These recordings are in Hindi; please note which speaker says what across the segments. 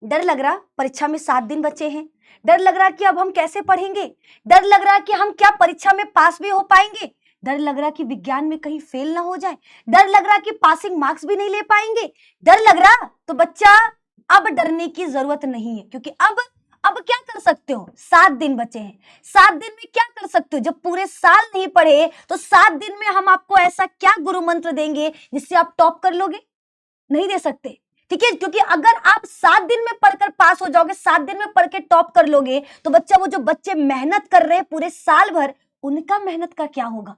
Speaker 1: डर लग रहा परीक्षा में 7 दिन बचे हैं, डर लग रहा कि अब हम कैसे पढ़ेंगे, डर लग रहा कि हम क्या परीक्षा में पास भी हो पाएंगे, डर लग रहा कि विज्ञान में कहीं फेल ना हो जाए, डर लग रहा कि पासिंग मार्क्स भी नहीं ले पाएंगे, डर लग रहा। तो बच्चा अब डरने की जरूरत नहीं है, क्योंकि अब क्या कर सकते हो, 7 दिन बचे हैं। 7 दिन में क्या कर सकते हो, जब पूरे साल नहीं पढ़े तो 7 दिन में हम आपको ऐसा क्या गुरु मंत्र देंगे जिससे आप टॉप कर लोगे? नहीं दे सकते, ठीक है। क्योंकि अगर आप 7 दिन में पढ़कर पास हो जाओगे, 7 दिन में पढ़ के टॉप कर लोगे, तो बच्चा वो जो बच्चे मेहनत कर रहे हैं पूरे साल भर, उनका मेहनत का क्या होगा?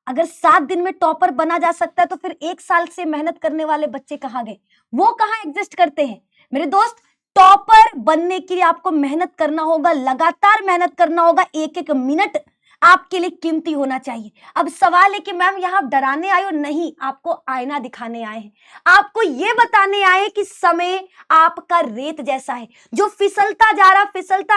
Speaker 1: अगर 7 दिन में टॉपर बना जा सकता है तो फिर 1 साल से मेहनत करने वाले बच्चे कहां गए? वो कहां एग्जिस्ट करते हैं? मेरे दोस्त, टॉपर बनने के लिए आपको मेहनत करना होगा, लगातार मेहनत करना होगा, एक एक मिनट आपके लिए कीमती होना चाहिए। अब सवाल है कि मैम यहां डराने आए हो? नहीं, आपको आईना दिखाने आए हैं, आपको ये बताने आए हैं कि समय आपका रेत जैसा है, जो फिसलता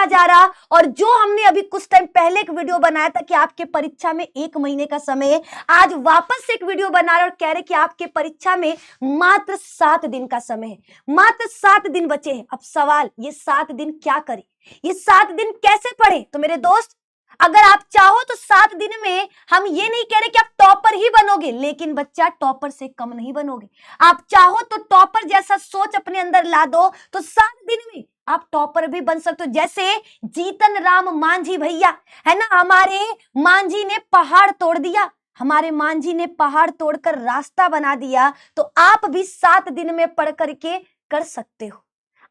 Speaker 1: जा रहा। और जो हमने अभी कुछ टाइम पहले एक वीडियो बनाया था कि आपके परीक्षा में 1 महीने का समय है, आज वापस से एक वीडियो बना रहे और कह रहे कि आपके परीक्षा में मात्र 7 दिन का समय है, मात्र 7 दिन बचे हैं। अब सवाल, ये 7 दिन क्या करें, ये 7 दिन कैसे पढ़े? तो मेरे दोस्त, अगर आप चाहो तो 7 दिन में हम ये नहीं कह रहे कि आप टॉपर ही बनोगे, लेकिन बच्चा टॉपर से कम नहीं बनोगे। आप चाहो तो टॉपर जैसा सोच अपने अंदर ला दो तो 7 दिन में आप टॉपर भी बन सकते हो। जैसे जीतन राम मांझी भैया है ना, हमारे मांझी ने पहाड़ तोड़ दिया, हमारे मांझी ने पहाड़ तोड़कर रास्ता बना दिया, तो आप भी 7 दिन में पढ़ करके कर सकते हो,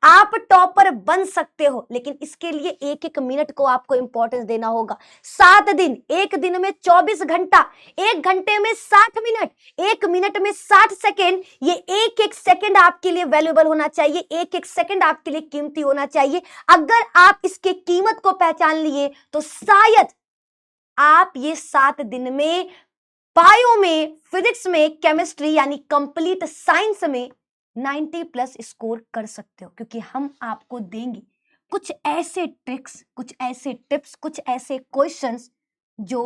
Speaker 1: आप टॉपर बन सकते हो। लेकिन इसके लिए एक एक मिनट को आपको इंपॉर्टेंस देना होगा। 7 दिन, एक दिन में 24 घंटा, 1 घंटे में 60 मिनट, 1 मिनट में 60 सेकेंड, ये एक एक सेकेंड आपके लिए वैल्यूएबल होना चाहिए, एक एक सेकेंड आपके लिए कीमती होना चाहिए। अगर आप इसके कीमत को पहचान लिए तो शायद आप ये 7 दिन में बायो में, फिजिक्स में, केमिस्ट्री यानी कंप्लीट साइंस में 90+ स्कोर कर सकते हो, क्योंकि हम आपको देंगे कुछ ऐसे ट्रिक्स, कुछ ऐसे टिप्स, कुछ ऐसे क्वेश्चंस जो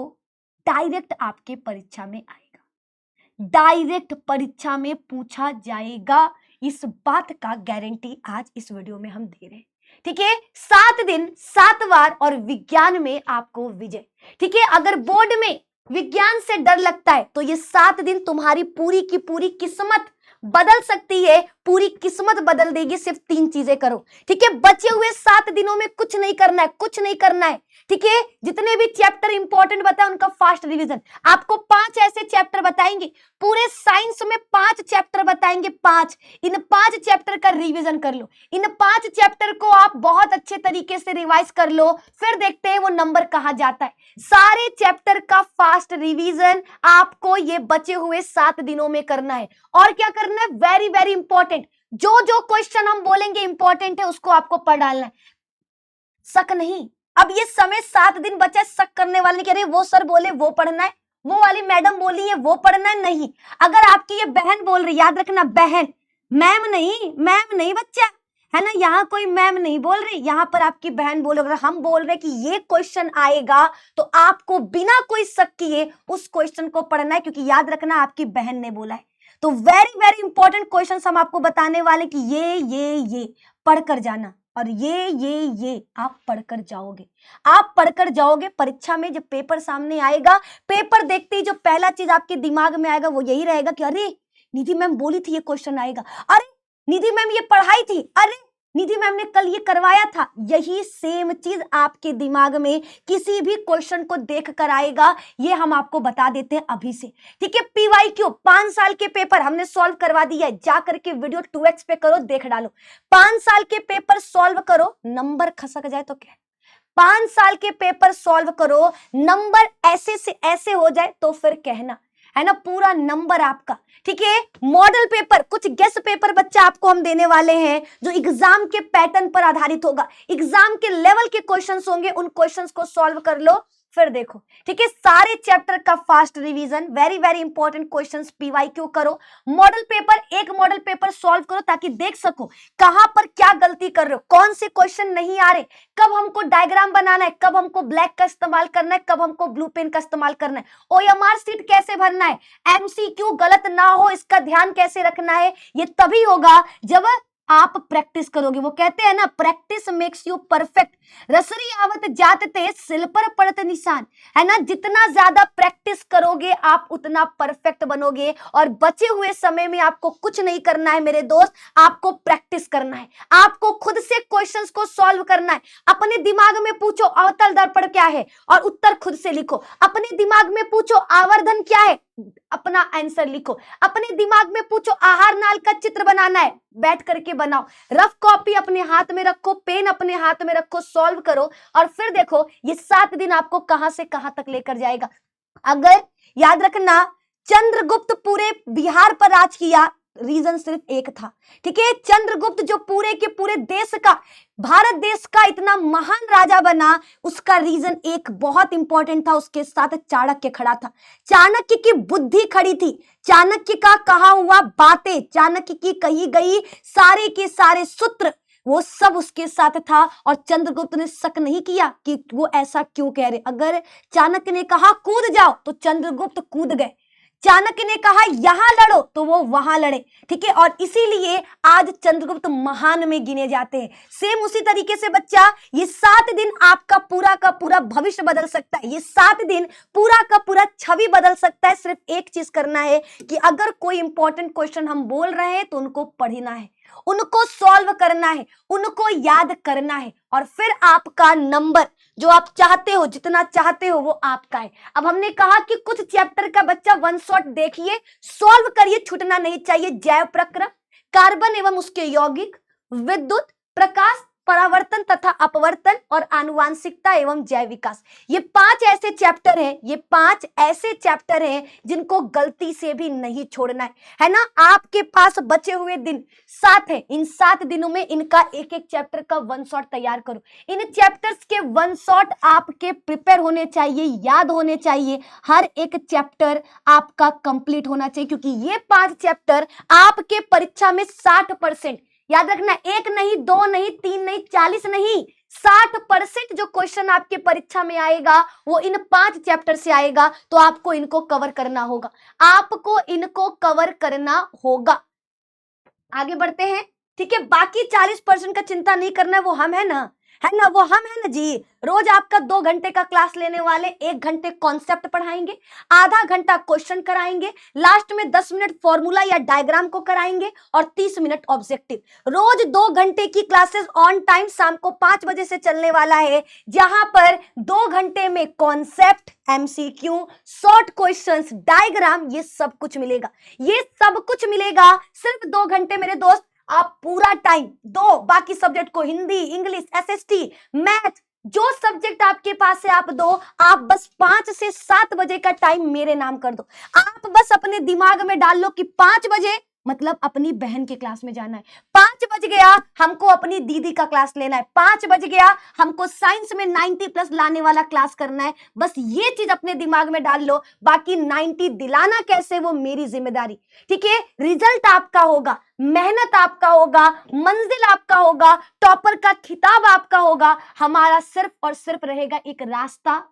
Speaker 1: डायरेक्ट आपके परीक्षा में आएगा, डायरेक्ट परीक्षा में पूछा जाएगा। इस बात का गारंटी आज इस वीडियो में हम दे रहे हैं, ठीक है। 7 दिन, 7 बार और विज्ञान में आपको विजय, ठीक है। अगर बोर्ड में विज्ञान से डर लगता है तो ये 7 दिन तुम्हारी पूरी की पूरी किस्मत बदल सकती है, पूरी किस्मत बदल देगी। सिर्फ 3 चीजें करो, ठीक है। बचे हुए 7 दिनों में कुछ नहीं करना है, कुछ नहीं करना है, ठीक है। जितने भी चैप्टर इंपॉर्टेंट बताए उनका फास्ट रिवीजन, आपको 5 ऐसे चैप्टर बताएंगे, पूरे साइंस में 5 चैप्टर बताएंगे, 5, इन 5 चैप्टर का रिवीजन कर लो, इन 5 चैप्टर को आप बहुत अच्छे तरीके से रिवाइज कर लो, फिर देखते हैं वो नंबर कहां जाता है। सारे चैप्टर का फास्ट रिवीजन आपको ये बचे हुए 7 दिनों में करना है। और क्या करना है, वेरी वेरी इंपॉर्टेंट, जो जो क्वेश्चन हम बोलेंगे इंपॉर्टेंट है उसको आपको पढ़ डालना है, शक नहीं। अब ये समय 7 दिन बचा, शक करने वाले नहीं कह रहे वो सर बोले वो पढ़ना है, वो वाली मैडम बोली है वो पढ़ना है, नहीं। अगर आपकी ये बहन बोल रही, याद रखना बहन, मैम नहीं, मैम नहीं बच्चा, है ना, यहाँ कोई मैम नहीं बोल रही, यहाँ पर आपकी बहन बोल रही। हम बोल रहे कि ये क्वेश्चन आएगा तो आपको बिना कोई शक किए उस क्वेश्चन को पढ़ना है, क्योंकि याद रखना आपकी बहन ने बोला है। तो वेरी वेरी इंपॉर्टेंट क्वेश्चन हम आपको बताने वाले कि ये पढ़कर जाना, और ये आप पढ़कर जाओगे, आप पढ़कर जाओगे। परीक्षा में जब पेपर सामने आएगा, पेपर देखते ही जो पहला चीज आपके दिमाग में आएगा वो यही रहेगा कि अरे निधि मैम बोली थी ये क्वेश्चन आएगा, अरे निधि मैम ये पढ़ाई थी, अरे निधि मैम ने कल ये करवाया था। यही सेम चीज आपके दिमाग में किसी भी क्वेश्चन को देख कर आएगा, ये हम आपको बता देते हैं अभी से, ठीक है। PYQ 5 साल के पेपर हमने सॉल्व करवा दिया है, जा करके वीडियो 2x पे करो, देख डालो। 5 साल के पेपर सॉल्व करो, नंबर खसक जाए तो क्या, 5 साल के पेपर सॉल्व करो, नंबर ऐसे से ऐसे हो जाए तो फिर कहना, है ना, पूरा नंबर आपका, ठीक है। मॉडल पेपर, कुछ गेस पेपर बच्चा आपको हम देने वाले हैं जो एग्जाम के पैटर्न पर आधारित होगा, एग्जाम के लेवल के क्वेश्चंस होंगे, उन क्वेश्चंस को सॉल्व कर लो, फिर देखो, ठीक है। सारे चैप्टर का fast revision, very very important questions PYQ करो, मॉडल पेपर, एक मॉडल पेपर सॉल्व करो ताकि देख सको कहां पर क्या गलती कर रहे हो, कौन से क्वेश्चन नहीं आ रहे, कब हमको डायग्राम बनाना है, कब हमको ब्लैक का इस्तेमाल करना है, कब हमको ब्लू पेन का इस्तेमाल करना है, OMR शीट कैसे भरना है, MCQ गलत ना हो इसका ध्यान कैसे रखना है। ये तभी होगा जब आप प्रैक्टिस करोगे। वो कहते हैं ना, प्रैक्टिस मेक्स यू परफेक्ट। रसरी आवत जात ते सिल पर पड़त निशान, है ना। जितना ज्यादा प्रैक्टिस करोगे आप उतना परफेक्ट बनोगे। और बचे हुए समय में आपको कुछ नहीं करना है मेरे दोस्त, आपको प्रैक्टिस करना है, आपको खुद से क्वेश्चंस को सॉल्व करना है। अपने दिमाग में पूछो अवतल दर्पण क्या है और उत्तर खुद से लिखो। अपने दिमाग में पूछो आवर्धन क्या है, अपना आंसर लिखो। अपने दिमाग में पूछो आहार नाल का चित्र बनाना है, बैठ करके बनाओ। रफ कॉपी अपने हाथ में रखो, पेन अपने हाथ में रखो, सॉल्व करो। और फिर देखो ये 7 दिन आपको कहां से कहां तक लेकर जाएगा। अगर याद रखना, चंद्रगुप्त पूरे बिहार पर राज किया, रीजन सिर्फ एक था, ठीक है। चंद्रगुप्त जो पूरे के पूरे देश का, भारत देश का इतना महान राजा बना, उसका रीजन एक बहुत इंपॉर्टेंट था, उसके साथ चाणक्य खड़ा था। चाणक्य की बुद्धि खड़ी थी, चाणक्य का कहा हुआ बातें, चाणक्य की कही गई सारे के सारे सूत्र, वो सब उसके साथ था। और चंद्रगुप्त ने शक नहीं किया कि वो ऐसा क्यों कह रहे। अगर चाणक्य ने कहा कूद जाओ तो चंद्रगुप्त कूद गए, चाणक्य ने कहा यहां लड़ो तो वो वहां लड़े, ठीक है। और इसीलिए आज चंद्रगुप्त महान में गिने जाते हैं। सेम उसी तरीके से बच्चा, ये 7 दिन आपका पूरा का पूरा भविष्य बदल सकता है, ये 7 दिन पूरा का पूरा छवि बदल सकता है। सिर्फ एक चीज करना है कि अगर कोई इंपॉर्टेंट क्वेश्चन हम बोल रहे हैं तो उनको पढ़ना है, उनको सॉल्व करना है, उनको याद करना है, और फिर आपका नंबर जो आप चाहते हो, जितना चाहते हो वो आपका है। अब हमने कहा कि कुछ चैप्टर का बच्चा वन शॉट देखिए, सॉल्व करिए, छूटना नहीं चाहिए। जैव प्रक्रम, कार्बन एवं उसके यौगिक, विद्युत, प्रकाश, परावर्तन तथा अपवर्तन, और आनुवांशिकता एवं जैव विकास। ये 5 ऐसे चैप्टर हैं, ये 5 ऐसे चैप्टर हैं जिनको गलती से भी नहीं छोड़ना है ना। आपके पास बचे हुए दिन 7 है, इन 7 दिनों में इनका एक एक चैप्टर का वन शॉट तैयार करो। इन चैप्टर्स के वन शॉट आपके प्रिपेयर होने चाहिए, याद होने चाहिए, हर एक चैप्टर आपका कंप्लीट होना चाहिए, क्योंकि ये 5 चैप्टर आपके परीक्षा में 60%, याद रखना, 1 नहीं, 2 नहीं, 3 नहीं, 40 नहीं, 60% जो क्वेश्चन आपके परीक्षा में आएगा वो इन 5 चैप्टर से आएगा। तो आपको इनको कवर करना होगा, आपको इनको कवर करना होगा। आगे बढ़ते हैं, ठीक है। बाकी 40% का चिंता नहीं करना, वो हम है ना, है ना, वो हम है ना जी। रोज आपका 2 घंटे का क्लास लेने वाले, 1 घंटे कॉन्सेप्ट पढ़ाएंगे, आधा घंटा क्वेश्चन कराएंगे, लास्ट में 10 मिनट फॉर्मूला या डायग्राम को कराएंगे, और 30 मिनट ऑब्जेक्टिव। रोज 2 घंटे की क्लासेस ऑन टाइम शाम को 5 बजे से चलने वाला है, जहां पर 2 घंटे में concept, MCQ, short questions, diagram, ये सब कुछ मिलेगा। ये सब कुछ मिलेगा सिर्फ 2 घंटे मेरे दोस्त। आप पूरा टाइम दो, बाकी सब्जेक्ट को, हिंदी, इंग्लिश, एसएसटी, मैथ, जो सब्जेक्ट आपके पास है आप दो। आप बस 5 से 7 बजे का टाइम मेरे नाम कर दो। आप बस अपने दिमाग में डाल लो कि 5 बजे मतलब अपनी बहन के क्लास में जाना है, 5 बज गया हमको अपनी दीदी का क्लास लेना है, 5 बज गया हमको साइंस में 90+ लाने वाला क्लास करना है। बस ये चीज अपने दिमाग में डाल लो, बाकी 90 दिलाना कैसे वो मेरी जिम्मेदारी, ठीक है। रिजल्ट आपका होगा, मेहनत आपका होगा, मंजिल आपका होगा, टॉपर का खिताब आपका होगा। हमारा सिर्फ और सिर्फ रहेगा एक रास्ता,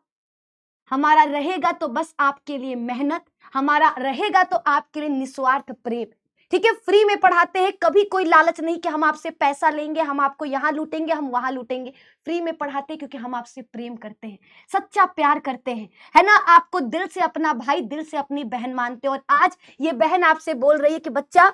Speaker 1: हमारा रहेगा तो बस आपके लिए मेहनत, हमारा रहेगा तो आपके लिए निस्वार्थ प्रेम, ठीक है। फ्री में पढ़ाते हैं, कभी कोई लालच नहीं कि हम आपसे पैसा लेंगे, हम आपको यहाँ लूटेंगे, हम वहां लूटेंगे। फ्री में पढ़ाते हैं क्योंकि हम आपसे प्रेम करते हैं, सच्चा प्यार करते हैं, है ना। आपको दिल से अपना भाई, दिल से अपनी बहन मानते हो। और आज ये बहन आपसे बोल रही है कि बच्चा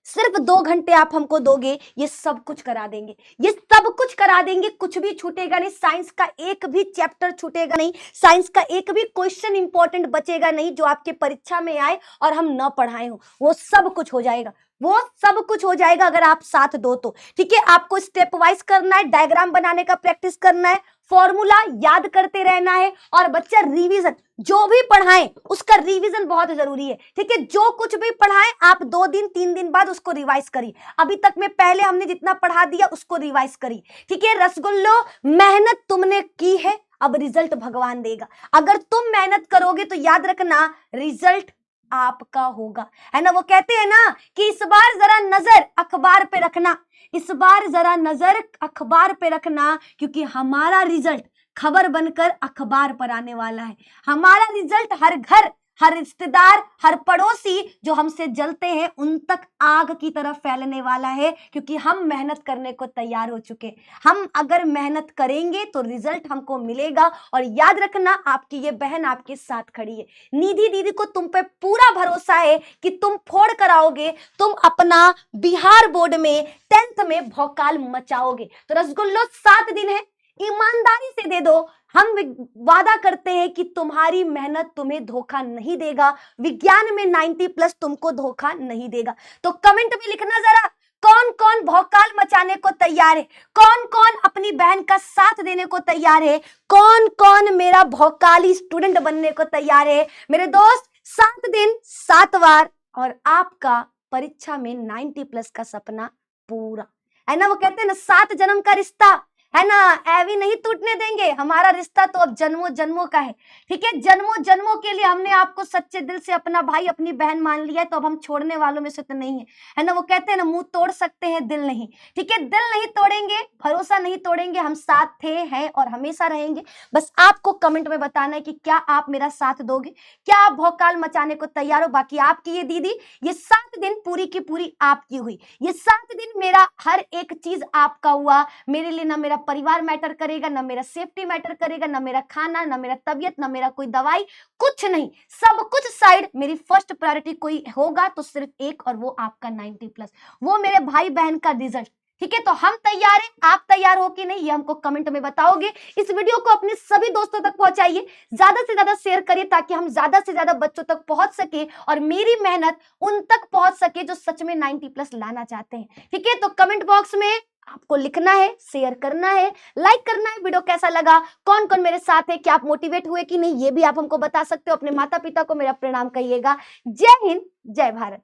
Speaker 1: सिर्फ 2 घंटे आप हमको दोगे, ये सब कुछ करा देंगे, ये सब कुछ करा देंगे, कुछ भी छूटेगा नहीं। साइंस का एक भी चैप्टर छूटेगा नहीं, साइंस का एक भी क्वेश्चन इंपॉर्टेंट बचेगा नहीं जो आपके परीक्षा में आए और हम न पढ़ाए हो। वो सब कुछ हो जाएगा, वो सब कुछ हो जाएगा अगर आप साथ दो तो, ठीक है। आपको स्टेप वाइज करना है, डायग्राम बनाने का प्रैक्टिस करना है, फॉर्मूला याद करते रहना है, और बच्चा रिवीजन, जो भी पढ़ाएं उसका रिवीजन बहुत जरूरी है, ठीक है। जो कुछ भी पढ़ाएं आप 2 दिन 3 दिन बाद उसको रिवाइज करिए। अभी तक में पहले हमने जितना पढ़ा दिया उसको रिवाइज करिए, ठीक है। रसगुल्लो, मेहनत तुमने की है, अब रिजल्ट भगवान देगा। अगर तुम मेहनत करोगे तो याद रखना रिजल्ट आपका होगा, है ना। वो कहते हैं ना कि इस बार जरा नजर अखबार पे रखना, इस बार जरा नजर अखबार पे रखना, क्योंकि हमारा रिजल्ट खबर बनकर अखबार पर आने वाला है। हमारा रिजल्ट हर घर, हर रिश्तेदार, हर पड़ोसी जो हमसे जलते हैं उन तक आग की तरह फैलने वाला है, क्योंकि हम मेहनत करने को तैयार हो चुके। हम अगर मेहनत करेंगे तो रिजल्ट हमको मिलेगा। और याद रखना, आपकी ये बहन आपके साथ खड़ी है। निधि दीदी को तुम पे पूरा भरोसा है कि तुम फोड़ कर आओगे, तुम अपना बिहार बोर्ड में 10th में भौकाल मचाओगे। तो रसगुल्लो 7 दिन है, ईमानदारी से दे दो। हम वादा करते हैं कि तुम्हारी मेहनत तुम्हें धोखा नहीं देगा, विज्ञान में 90+ तुमको धोखा नहीं देगा। तो कमेंट में लिखना जरा, कौन कौन भौकाल मचाने को तैयार है, कौन कौन अपनी बहन का साथ देने को तैयार है, कौन कौन मेरा भौकाली स्टूडेंट बनने को तैयार है। मेरे दोस्त, 7 दिन 7 बार और आपका परीक्षा में 90+ का सपना पूरा है ना। वो कहते हैं ना, 7 जन्म का रिश्ता है ना, ऐवी नहीं टूटने देंगे। हमारा रिश्ता तो अब जन्मों जन्मों का है, ठीक है। जन्मों जन्मों के लिए हमने आपको सच्चे दिल से अपना भाई अपनी बहन मान लिया है, तो अब हम छोड़ने वालों में से तो नहीं है ना। वो कहते हैं ना, मुंह तोड़ सकते हैं दिल नहीं, ठीक है। दिल नहीं तोड़ेंगे, भरोसा नहीं तोड़ेंगे, हम साथ थे, हैं और हमेशा रहेंगे। बस आपको कमेंट में बताना है कि क्या आप मेरा साथ दोगे, क्या आप भौकाल मचाने को तैयार हो। बाकी आपकी ये दीदी, ये 7 दिन पूरी की पूरी आपकी हुई। ये 7 दिन मेरा हर एक चीज आपका हुआ। मेरे लिए ना मेरा परिवार मैटर करेगा, ना मेरा सेफ्टी मैटर करेगा, ना मेरा खाना, ना मेरा तबीयत, ना मेरा कोई दवाई, कुछ नहीं। सब कुछ साइड, मेरी फर्स्ट प्रायोरिटी कोई होगा तो सिर्फ एक, और वो आपका 90+, वो मेरे भाई बहन का रिजल्ट, ठीक है। तो हम तैयार हैं, आप तैयार हो कि नहीं, ये हमको कमेंट में बताओगे। इस वीडियो को अपने सभी दोस्तों तक पहुंचाइए, ज्यादा से ज्यादा शेयर करिए, ताकि हम ज्यादा से ज्यादा बच्चों तक पहुंच सके और मेरी मेहनत उन तक पहुंच सके जो सच में 90+ लाना चाहते हैं, ठीक है। तो कमेंट बॉक्स में आपको लिखना है, शेयर करना है, लाइक करना है। वीडियो कैसा लगा, कौन कौन मेरे साथ है, क्या आप मोटिवेट हुए कि नहीं, ये भी आप हमको बता सकते हो। अपने माता पिता को मेरा प्रणाम कहिएगा। जय हिंद, जय भारत।